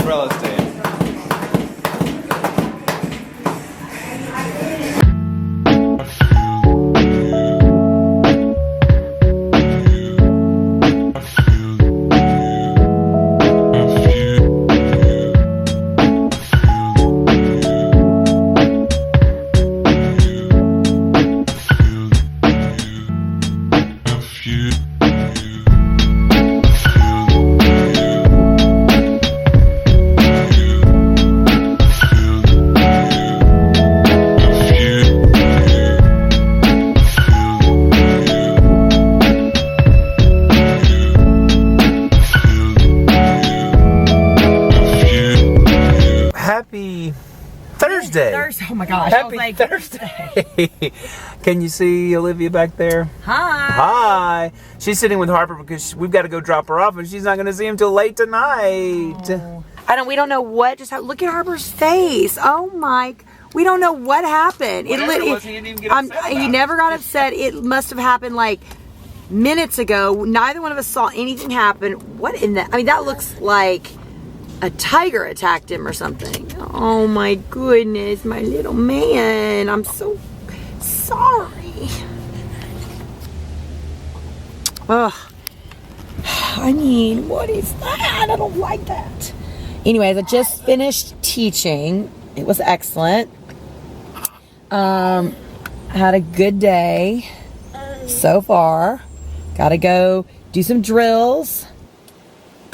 umbrella stand. Happy Thursday. Oh my gosh. Happy Thursday. Can you see Olivia back there? Hi. Hi. She's sitting with Harper because we've got to go drop her off and she's not going to see him till late tonight. Oh. We don't know what just happened. Look at Harper's face. Oh my. We don't know what happened. He didn't even get upset he never got upset. It must have happened like minutes ago. Neither one of us saw anything happen. What in that? I mean, that looks like a tiger attacked him or something. Oh my goodness, my little man. I'm so sorry. Ugh. I mean, what is that? I don't like that. Anyways, I just finished teaching. It was excellent. Had a good day so far. Gotta go do some drills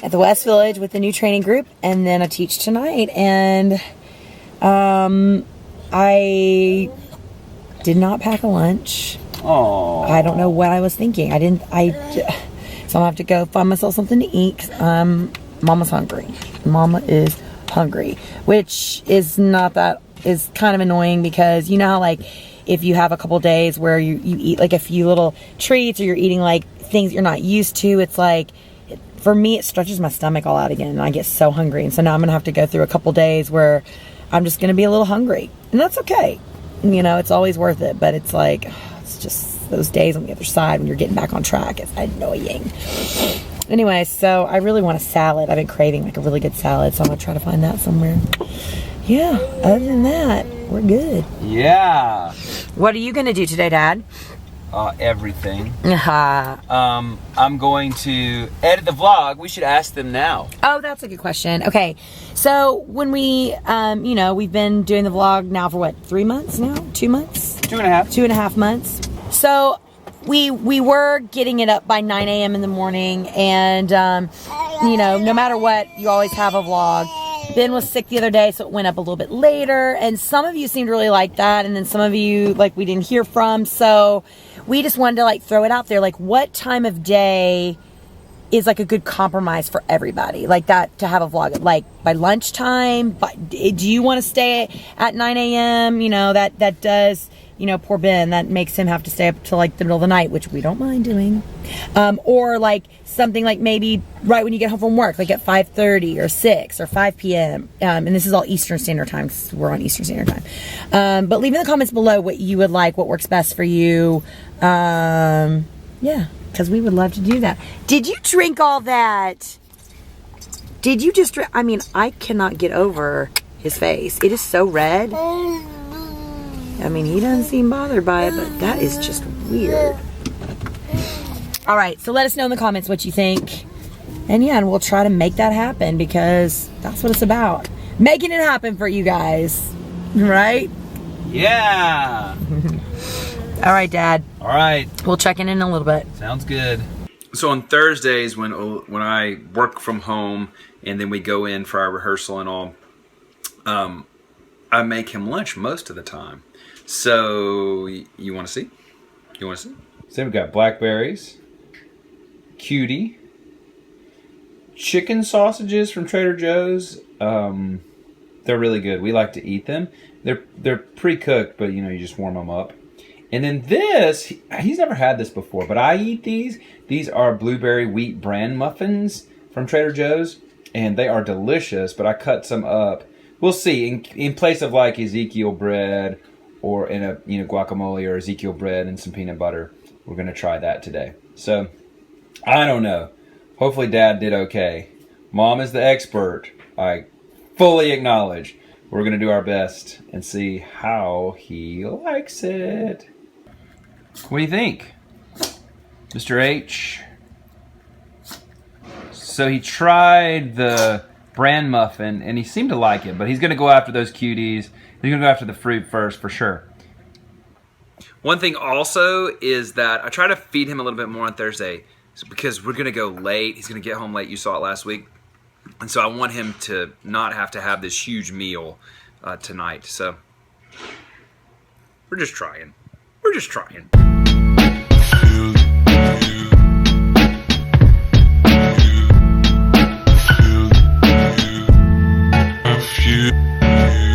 at the West Village with the new training group, and then I teach tonight. And I did not pack a lunch. Aww. I don't know what I was thinking. So I'm gonna have to go find myself something to eat 'cause Mama's hungry. Mama is hungry, which is kind of annoying because you know how like if you have a couple days where you eat like a few little treats or you're eating like things you're not used to, it's like, for me, it stretches my stomach all out again, and I get so hungry. And so now I'm gonna have to go through a couple days where I'm just gonna be a little hungry, and that's okay. You know, it's always worth it. But it's like, it's just those days on the other side when you're getting back on track. It's annoying. Anyway, so I really want a salad. I've been craving like a really good salad, so I'm gonna try to find that somewhere. Yeah. Other than that, we're good. Yeah. What are you gonna do today, Dad? Everything. I'm going to edit the vlog. We should ask them now. Oh, that's a good question. Okay, so when we, we've been doing the vlog now for what, 3 months now? 2 months? 2.5. 2.5 months. So we were getting it up by 9 a.m. in the morning, and no matter what, you always have a vlog. Ben was sick the other day, so it went up a little bit later, and some of you seemed to really like that, and then some of you like we didn't hear from, so we just wanted to like throw it out there, like what time of day is like a good compromise for everybody, like that, to have a vlog, like by lunchtime. Do you want to stay at 9 a.m.? That does, poor Ben, that makes him have to stay up till like the middle of the night, which we don't mind doing. Or like something like maybe right when you get home from work, like at 5:30 or 6 or 5 p.m. And this is all Eastern Standard Time because we're on Eastern Standard Time. But leave in the comments below what you would like, what works best for you. Yeah, because we would love to do that. Did you drink all that? Did you just drink? I mean, I cannot get over his face. It is so red. I mean, he doesn't seem bothered by it, but that is just weird. All right, so let us know in the comments what you think. And yeah, and we'll try to make that happen because that's what it's about. Making it happen for you guys, right? Yeah. All right, Dad. All right. We'll check in a little bit. Sounds good. So on Thursdays when I work from home and then we go in for our rehearsal and all, I make him lunch most of the time. So you want to see? You want to see? So we've got blackberries, cutie, chicken sausages from Trader Joe's. They're really good. We like to eat them. They're pre-cooked, but you just warm them up. And then this, he's never had this before, but I eat these. These are blueberry wheat bran muffins from Trader Joe's, and they are delicious, but I cut some up. We'll see, in place of like Ezekiel bread or in a guacamole or Ezekiel bread and some peanut butter. We're going to try that today. So, I don't know. Hopefully Dad did okay. Mom is the expert. I fully acknowledge. We're going to do our best and see how he likes it. What do you think, Mr. H? So he tried the bran muffin and he seemed to like it, but he's going to go after those cuties. He's going to go after the fruit first for sure. One thing also is that I try to feed him a little bit more on Thursday because we're going to go late. He's going to get home late. You saw it last week. And so I want him to not have to have this huge meal tonight. So we're just trying. We're just trying.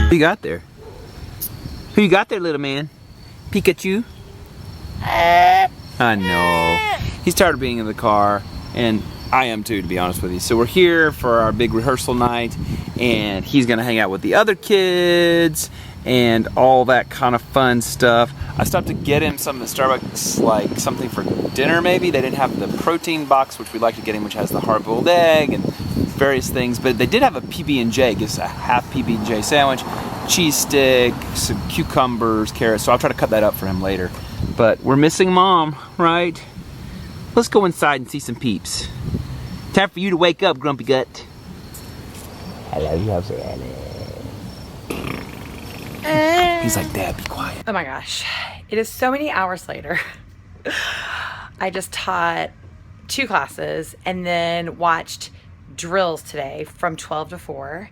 Who you got there? Who you got there, little man? Pikachu? I know. He's tired of being in the car, and I am too, to be honest with you. So we're here for our big rehearsal night, and he's gonna hang out with the other kids and all that kind of fun stuff. I stopped to get him something at Starbucks, like something for dinner maybe. They didn't have the protein box, which we like to get him, which has the hard-boiled egg and various things, but they did have a PB&J, just a half PB&J sandwich, cheese stick, some cucumbers, carrots, so I'll try to cut that up for him later. But we're missing Mom, right? Let's go inside and see some peeps. Time for you to wake up, Grumpy Gut. I love you, How's He's like, Dad, be quiet. Oh my gosh. It is so many hours later. I just taught 2 classes and then watched drills today from 12 to 4.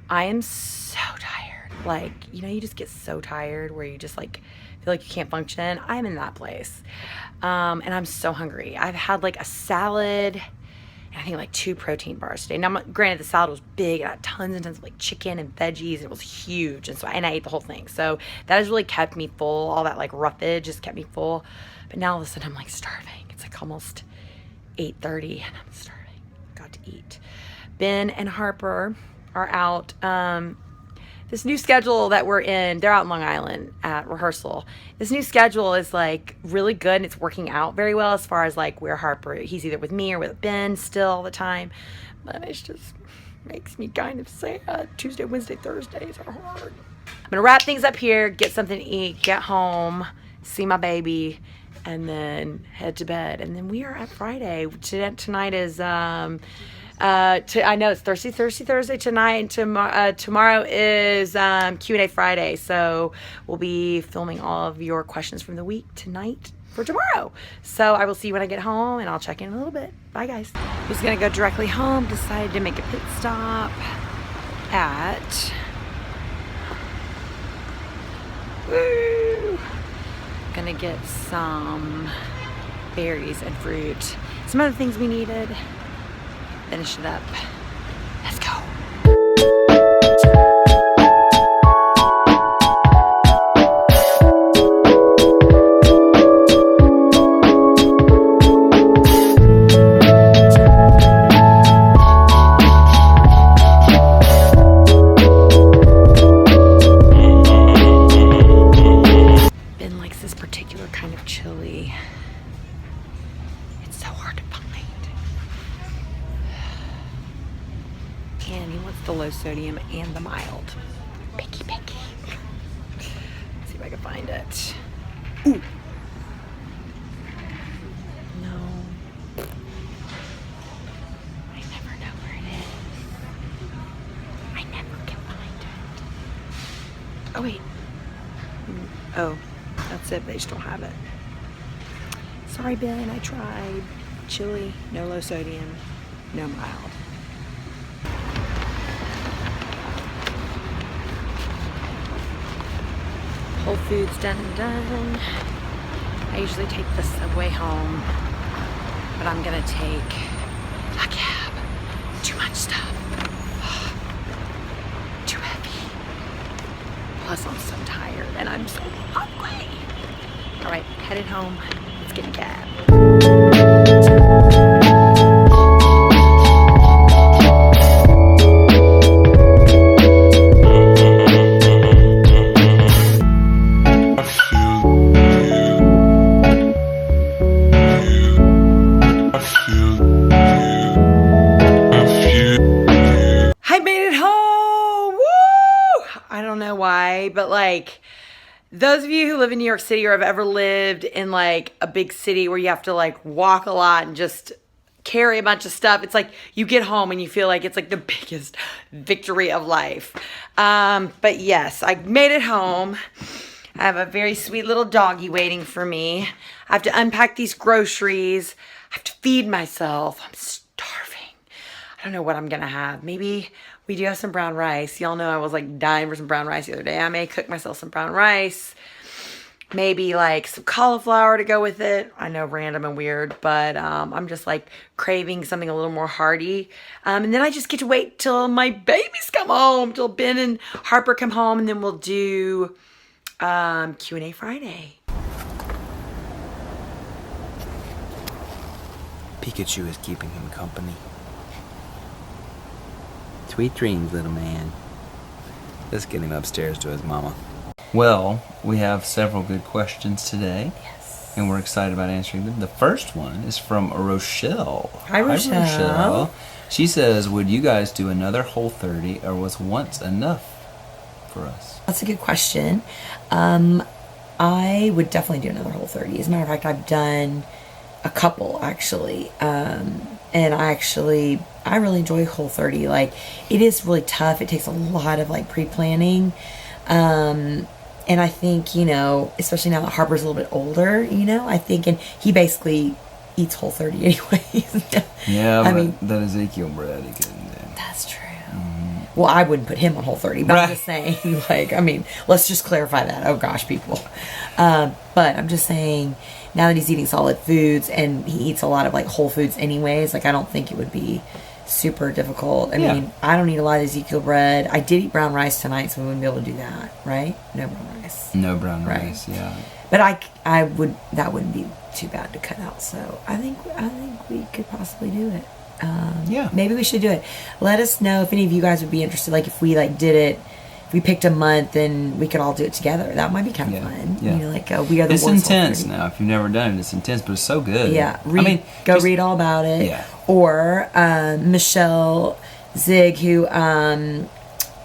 I am so tired. Like, you know, you just get so tired where you just like feel like you can't function. I'm in that place. And I'm so hungry. I've had like a salad and I think like 2 protein bars today. Now, granted, the salad was big and I had tons and tons of like chicken and veggies. It was huge. And I ate the whole thing. So that has really kept me full. All that like roughage just kept me full. But now all of a sudden I'm like starving. It's like almost 8:30 and I'm starving. Got to eat. Ben and Harper are out. This new schedule that we're in, they're out in Long Island at rehearsal. This new schedule is like really good and it's working out very well as far as like where Harper, he's either with me or with Ben still all the time. But it just makes me kind of sad. Tuesday, Wednesday, Thursdays are hard. I'm gonna wrap things up here, get something to eat, get home, see my baby, and then head to bed. And then we are at Friday. Tonight is I know it's Thursday tonight, and tomorrow is Q&A Friday. So we'll be filming all of your questions from the week tonight for tomorrow. So I will see you when I get home, and I'll check in a little bit. Bye, guys. I was gonna go directly home. Decided to make a pit stop at gonna get some berries and fruit, some other things we needed. Finish it up. Let's go. Ben likes this particular kind of chili. It's so hard to find. And he wants the low sodium and the mild. Picky. Let's see if I can find it. Ooh. No. I never know where it is. I never can find it. Oh, wait. Oh, that's it. They just don't have it. Sorry, Ben. I tried. Chili, no low sodium, no mild. Whole Foods done and done. I usually take the subway home, but I'm gonna take a cab. Too much stuff. Too heavy. Plus I'm so tired and I'm so hungry. All right, headed home. Let's get a cab. I made it home. know why, but like those of you who live in New York City or have ever lived in like a big city where you have to like walk a lot and just carry a bunch of stuff, it's like you get home and you feel like it's like the biggest victory of life. But yes, I made it home. I have a very sweet little doggy waiting for me. I have to unpack these groceries. I have to feed myself. I'm starving. I don't know what I'm gonna have. Maybe we do have some brown rice. Y'all know I was like dying for some brown rice the other day. I may cook myself some brown rice. Maybe like some cauliflower to go with it. I know, random and weird, but I'm just like craving something a little more hearty. And then I just get to wait till my babies come home, till Ben and Harper come home, and then we'll do Q&A Friday. Pikachu is keeping him company. Sweet dreams, little man. Let's get him upstairs to his mama. Well, we have several good questions today. Yes. And we're excited about answering them. The first one is from Rochelle. Hi, Rochelle. She says, would you guys do another Whole30 or was once enough for us? That's a good question. I would definitely do another Whole30. As a matter of fact, I've done a couple actually. And I really enjoy Whole30. Like, it is really tough. It takes a lot of like pre-planning. And I think, you know, especially now that Harper's a little bit older, you know, I think, and he basically eats Whole30 anyways. Yeah, I but mean, that Ezekiel bread he couldn't do. that's true. Well, I wouldn't put him on Whole30, but I'm just saying, like, I mean, let's just clarify that. Oh gosh, people. But I'm just saying, now that he's eating solid foods and he eats a lot of like whole foods anyways, like I don't think it would be super difficult. I mean, I don't eat a lot of Ezekiel bread. I did eat brown rice tonight, so we wouldn't be able to do that, right? No brown rice. No brown rice, yeah. But that wouldn't be too bad to cut out. So I think we could possibly do it. Yeah. Maybe we should do it. Let us know if any of you guys would be interested. Like if we like did it, if we picked a month and we could all do it together. That might be kind of fun. Yeah. You know, like we are the. It's intense now. If you've never done it, it's intense, but it's so good. Yeah. Read all about it. Yeah. Or Michelle Zig, who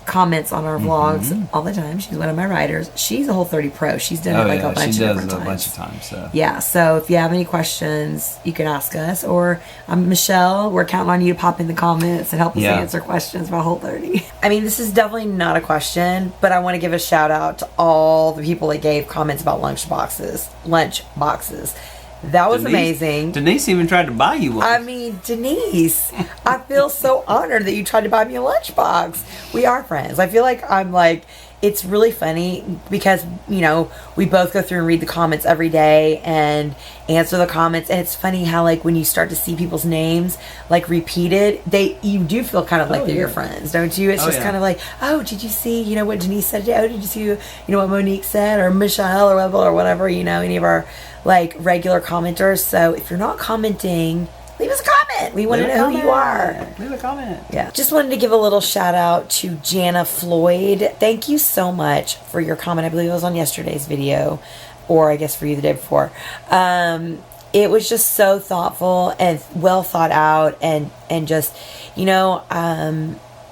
comments on our vlogs all the time. She's one of my writers. She's a Whole30 pro. She's done it like a bunch of different times. A bunch of times. So. Yeah. So if you have any questions, you can ask us. Or Michelle, we're counting on you to pop in the comments and help us answer questions about Whole30. I mean, this is definitely not a question, but I want to give a shout out to all the people that gave comments about lunch boxes. That was amazing. Denise even tried to buy you one. I mean, Denise, I feel so honored that you tried to buy me a lunchbox. We are friends. I feel like it's really funny because, you know, we both go through and read the comments every day and answer the comments. And it's funny how, like, when you start to see people's names, like, repeated, you do feel kind of like they're your friends, don't you? It's just kind of like, oh, did you see, you know, what Denise said today? Oh, did you see, you know, what Monique said? Or Michelle or whatever, you know, any of our, like, regular commenters. So if you're not commenting, leave us a comment. We want to know who you are. Leave a comment. Yeah. Just wanted to give a little shout out to Jana Floyd. Thank you so much for your comment. I believe it was on yesterday's video, or I guess for you the day before. It was just so thoughtful and well thought out, and just, you know,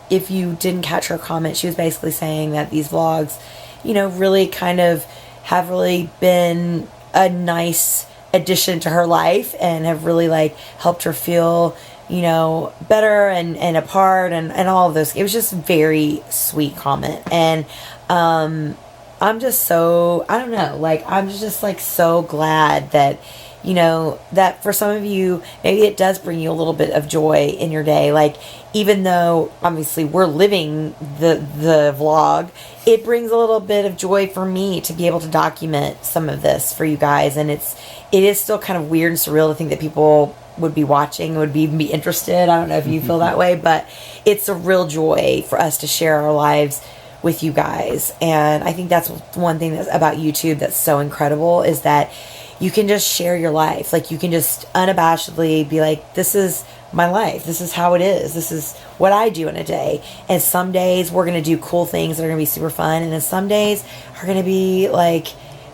if you didn't catch her comment, she was basically saying that these vlogs, you know, really kind of have really been a nice addition to her life and have really like helped her feel, you know, better and apart and all of those. It was just a very sweet comment. And I'm just so, I don't know, like I'm just like so glad that, you know, that for some of you, maybe it does bring you a little bit of joy in your day. Like, even though obviously we're living the vlog, it brings a little bit of joy for me to be able to document some of this for you guys. And it is still kind of weird and surreal to think that people would be watching, would even be interested. I don't know if you feel that way, but it's a real joy for us to share our lives with you guys. And I think that's one thing that's about YouTube that's so incredible, is that you can just share your life. Like, you can just unabashedly be like, this is my life. This is how it is. This is what I do in a day. And some days we're going to do cool things that are going to be super fun. And then some days are going to be like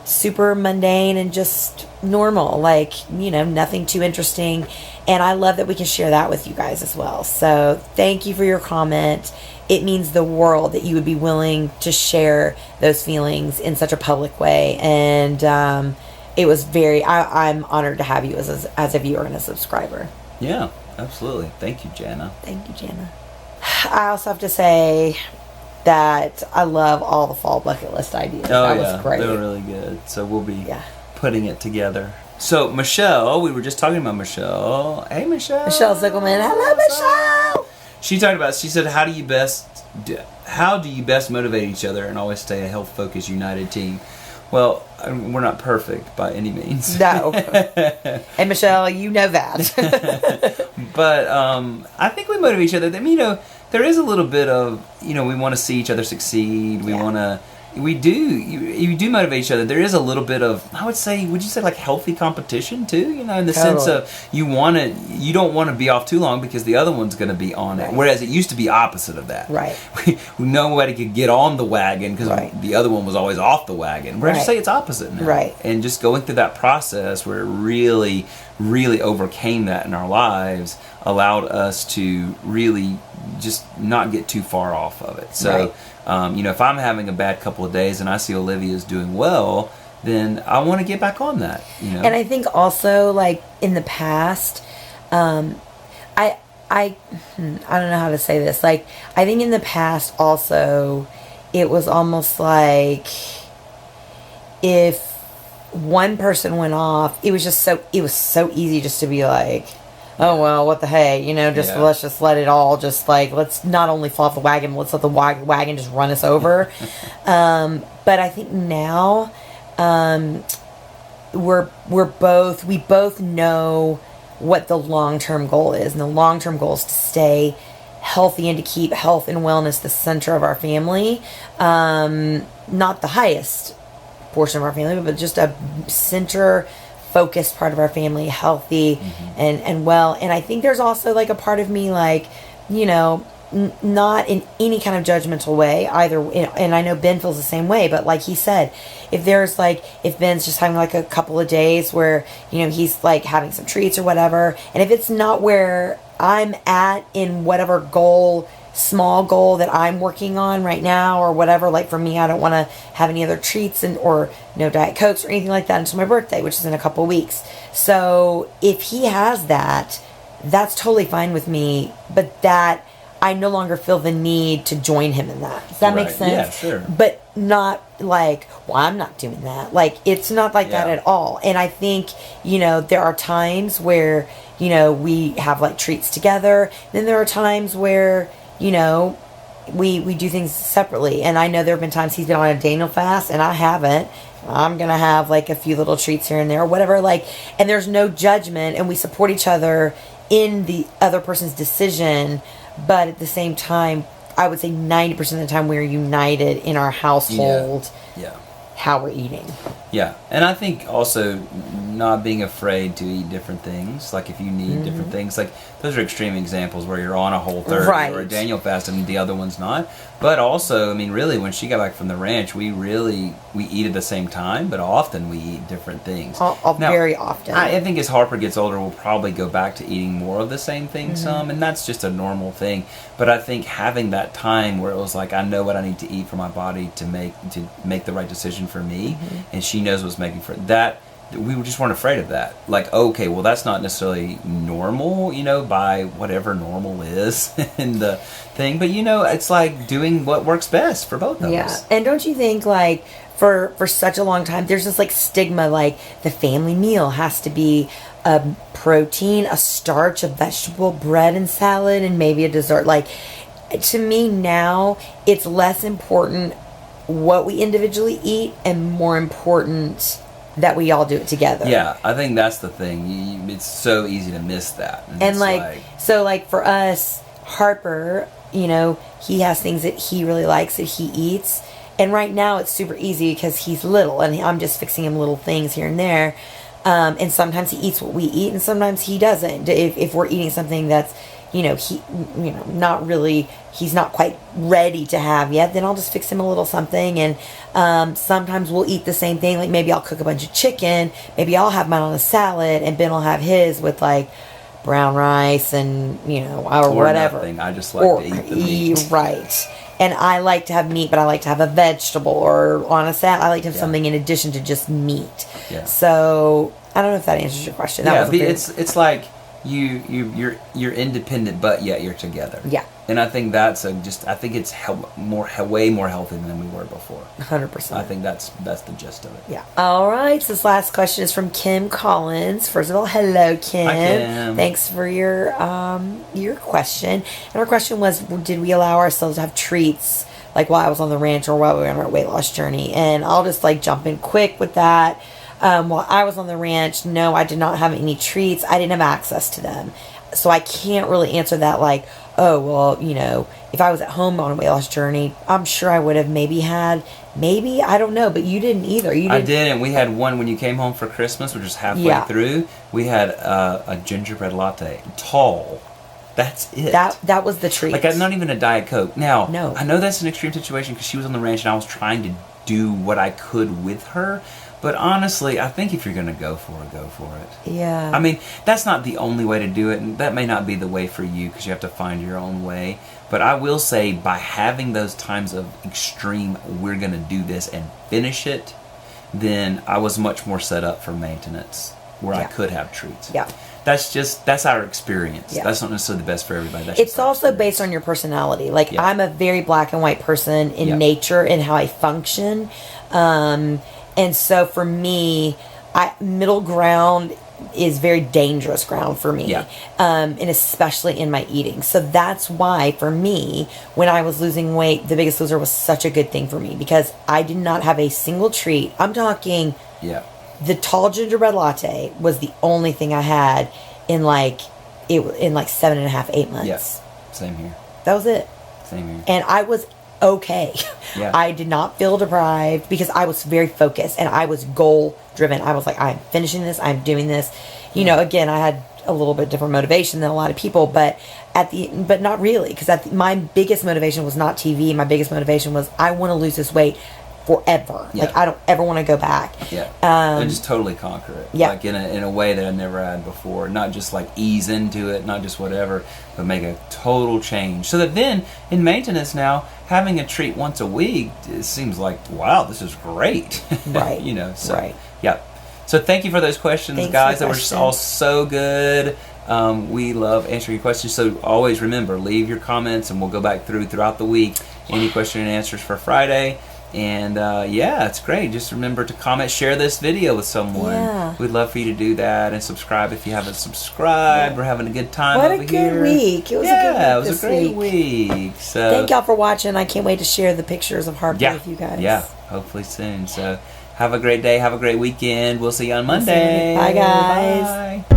super mundane and just normal, like, nothing too interesting. And I love that we can share that with you guys as well. So thank you for your comment. It means the world that you would be willing to share those feelings in such a public way. And it was I'm honored to have you as a viewer and a subscriber. Yeah, absolutely. Thank you, Jana. Thank you, Jana. I also have to say that I love all the fall bucket list ideas. That was great. They were really good. So we'll be putting it together. So Michelle, we were just talking about Michelle. Hey, Michelle. Michelle Zickelman. Hello, Michelle. She said, how do you best motivate each other and always stay a health-focused, united team? Well, we're not perfect by any means. No. And Michelle, you know that. But I think we motivate each other. I mean, there is a little bit of, we want to see each other succeed. You do motivate each other. There is a little bit of, I would you say like healthy competition too, in the sense of you don't want to be off too long because the other one's going to be on it. Whereas it used to be opposite of that. Right. Nobody could get on the wagon because the other one was always off the wagon. Whereas you say it's opposite now. Right. And just going through that process where it really, really overcame that in our lives allowed us to really just not get too far off of it. So, if I'm having a bad couple of days and I see Olivia's doing well, then I want to get back on that. And I think also, like, in the past, I don't know how to say this. Like, I think in the past also, it was almost like if one person went off, it was so easy just to be like, oh, well, what the hey, let's just let it all let's not only fall off the wagon, but let's let the wagon just run us over. But I think now, we both know what the long-term goal is. And the long-term goal is to stay healthy and to keep health and wellness the center of our family. Not the highest portion of our family, but just a center focused part of our family, healthy and well. And I think there's also like a part of me, like, not in any kind of judgmental way either. And I know Ben feels the same way, but like he said, if Ben's just having like a couple of days where, he's like having some treats or whatever, and if it's not where I'm at in whatever small goal that I'm working on right now or whatever, like for me, I don't want to have any other treats or no Diet Cokes or anything like that until my birthday, which is in a couple of weeks. So if he has that, that's totally fine with me, but that I no longer feel the need to join him in that. Does that make sense? Yeah, sure. But not like, well, I'm not doing that. Like, it's not like that at all. And I think, there are times where, we have like treats together. Then there are times where, we do things separately. And I know there have been times he's been on a Daniel fast and I haven't. I'm going to have like a few little treats here and there or whatever. Like, and there's no judgment and we support each other in the other person's decision. But at the same time, I would say 90% of the time we're united in our household. Yeah. How we're eating. Yeah. And I think also not being afraid to eat different things. Like if you need different things, like those are extreme examples where you're on a Whole 30 or a Daniel fast and the other one's not. But also, I mean, really, when she got back from the ranch, we eat at the same time, but often we eat different things. Very often. I think as Harper gets older, we'll probably go back to eating more of the same thing some, and that's just a normal thing. But I think having that time where it was like, I know what I need to eat for my body to make the right decision for me, and she knows what's making for that. We just weren't afraid of that. Like, okay, well, that's not necessarily normal, by whatever normal is in the thing. But, it's like doing what works best for both of us. Yeah. And don't you think, like, for such a long time, there's this, like, stigma, like, the family meal has to be a protein, a starch, a vegetable, bread and salad, and maybe a dessert. Like, to me now, it's less important what we individually eat and more important that we all do it together. Yeah, I think that's the thing. It's so easy to miss that. And like for us, Harper, he has things that he really likes that he eats. And right now it's super easy because he's little and I'm just fixing him little things here and there. And sometimes he eats what we eat and sometimes he doesn't. If we're eating something that's, not really, he's not quite ready to have yet, then I'll just fix him a little something. And sometimes we'll eat the same thing. Like maybe I'll cook a bunch of chicken. Maybe I'll have mine on a salad, and Ben will have his with like brown rice and, or whatever. Nothing. I just like to eat the meat. Right. And I like to have meat, but I like to have a vegetable, or on a salad, I like to have something in addition to just meat. Yeah. So I don't know if that answers your question. It's like you're independent, but yet you're together. Yeah. And I think that's I think it's way more healthy than we were before. 100%. I think that's the gist of it. Yeah. All right. So this last question is from Kim Collins. First of all, hello, Kim. Hi, Kim. Thanks for your question. And our question was, did we allow ourselves to have treats like while I was on the ranch or while we were on our weight loss journey? And I'll just like jump in quick with that. While I was on the ranch, no, I did not have any treats. I didn't have access to them. So I can't really answer that like, oh, well, if I was at home on a weight loss journey, I'm sure I would have maybe, I don't know, but you didn't either. I didn't. We had one when you came home for Christmas, which was halfway through. We had a gingerbread latte. Tall. That's it. That was the treat. Like, not even a Diet Coke. Now, no. I know that's an extreme situation because she was on the ranch and I was trying to do what I could with her. But honestly, I think if you're going to go for it. Yeah. I mean, that's not the only way to do it, and that may not be the way for you because you have to find your own way. But I will say, by having those times of extreme, we're going to do this and finish it, then I was much more set up for maintenance where I could have treats. Yeah. That's our experience. Yeah. That's not necessarily the best for everybody. It's also based on your personality. Like, I'm a very black and white person in nature and how I function. And so for me, middle ground is very dangerous ground for me. Yeah. And especially in my eating. So that's why for me, when I was losing weight, The Biggest Loser was such a good thing for me because I did not have a single treat. I'm talking the tall gingerbread latte was the only thing I had in like 7.5, 8 months. Yes. Same here. That was it. Same here. And I was okay. Yeah. I did not feel deprived because I was very focused and I was goal driven. I was like, I'm finishing this. I'm doing this. Again, I had a little bit different motivation than a lot of people, but not really, because my biggest motivation was not TV. My biggest motivation was I want to lose this weight forever. Yeah. Like I don't ever want to go back. Yeah. And just totally conquer it. Yeah. Like in a way that I never had before. Not just like ease into it, not just whatever, but make a total change. So that then in maintenance now, having a treat once a week, it seems like, wow, this is great. Right. Right. Yeah. So thank you for those questions, guys. They were all so good. We love answering your questions. So always remember, leave your comments and we'll go back throughout the week. Any question and answers for Friday. And it's great. Just remember to comment, share this video with someone. Yeah. We'd love for you to do that and subscribe if you haven't subscribed. We're having a good time over here. What a good week. It was a good week. It was a great week. So thank y'all for watching. I can't wait to share the pictures of Harper with you guys. Yeah, hopefully soon. So have a great day. Have a great weekend. We'll see you on Monday. Bye, guys. Bye.